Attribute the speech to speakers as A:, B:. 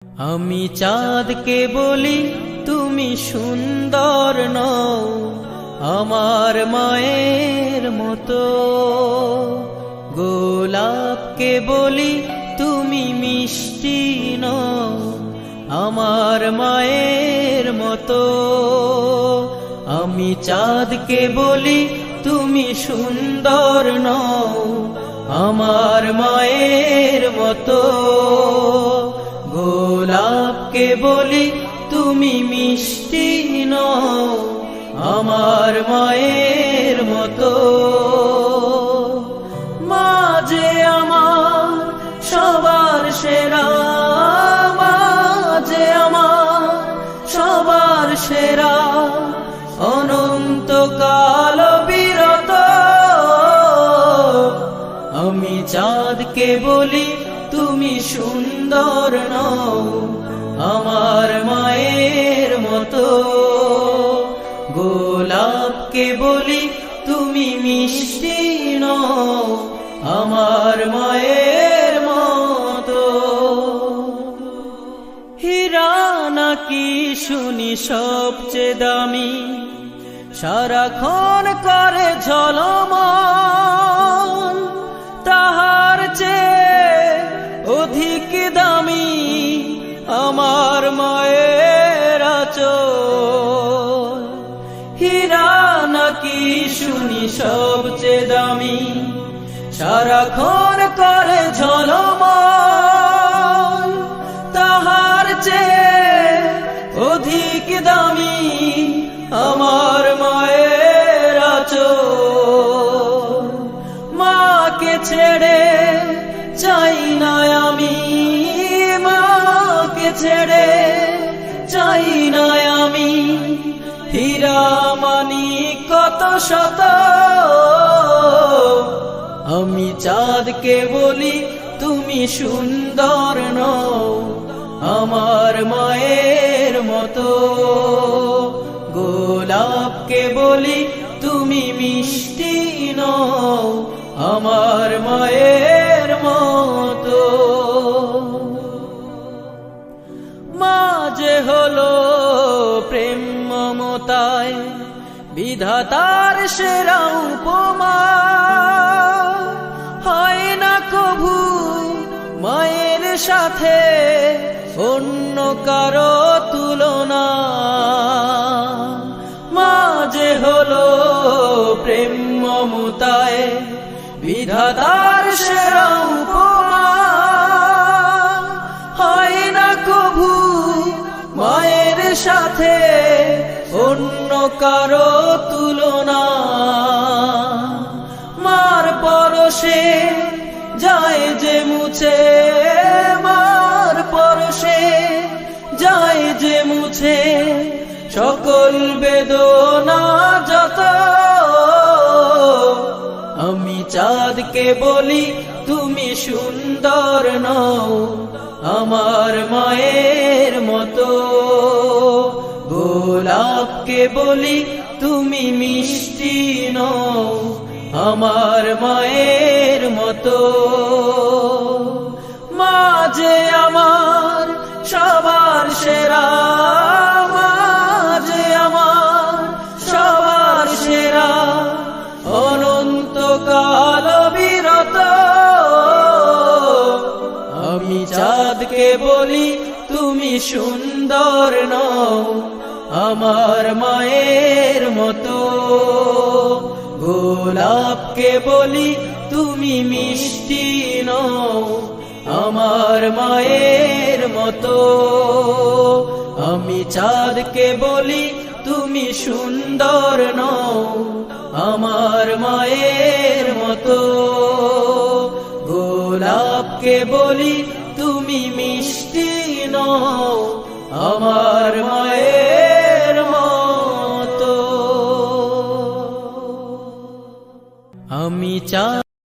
A: আমি চাঁদকে বলি তুমি সুন্দর নও আমার মায়ের মতো, গোলাপকে বলি তুমি মিষ্টি নও আমার মায়ের মতো। আমি চাঁদকে বলি তুমি সুন্দর নও আমার মায়ের মতো, গোলাপকে বলি তুমি মিষ্টি নও আমার মায়ের মতো। মা যে আমার সবার সেরা, মা যে আমার সবার সেরা, অনন্তকাল বিরত। আমি চাঁদকে বলি তুমি সুন্দর নও আমার মায়ের মতো, গোলাপকে বলি তুমি মিষ্টি নও আমার মায়ের মতো। হীরা নাকি শুনি সবচেয়ে দামি, সারাক্ষণ করে ঝলমল, তাহার চেয়ে অধিক দামি আমার মায়ের আঁচল। হীরা নাকি শুনি সবচেয়ে দামি, সারাক্ষণ করে ঝলমল, তাহার চেয়ে অধিক দামি আমার মায়ের আঁচল। মাকে ছেড়ে চাই না আমি, মাকে ছেড়ে চাই না আমি, হীরা মানি কত শত। আমি চাঁদকে বলি তুমি সুন্দর নও আমার মায়ের মতো, গোলাপকে বলি তুমি মিষ্টি নও আমার মায়ের মতো। মা যে হলো প্রেম মমতায় বিধাতার সেরা উপমা, হয় না কভু মায়ের সাথে অন্য কারো তুলনা। মা যে হলো প্রেম মমতায় বিধাতার সেরা উপমা, হয় না কভু মায়ের সাথে অন্য কারো তুলনা। মার পরশে যায় যে মুছে, মার পরশে যায় যে মুছে সকল বেদনা যত। আমি চাঁদকে বলি তুমি সুন্দর নও আমার মায়ের মতো, গোলাপকে বলি তুমি মিষ্টি নও আমার মায়ের মতো। মা যে আমার সবার সেরা, মা যে আমার সবার সেরা, অনন্তকাল বিরত। আমি চাঁদকে বলি তুমি সুন্দর নও আমার মায়ের মতো, গোলাপকে বলি তুমি মিষ্টি নও আমার মায়ের মতো। আমি চাঁদকে বলি তুমি সুন্দর নও আমার মায়ের মতো, গোলাপকে বলি তুমি মিষ্টি নও আমার মায়ের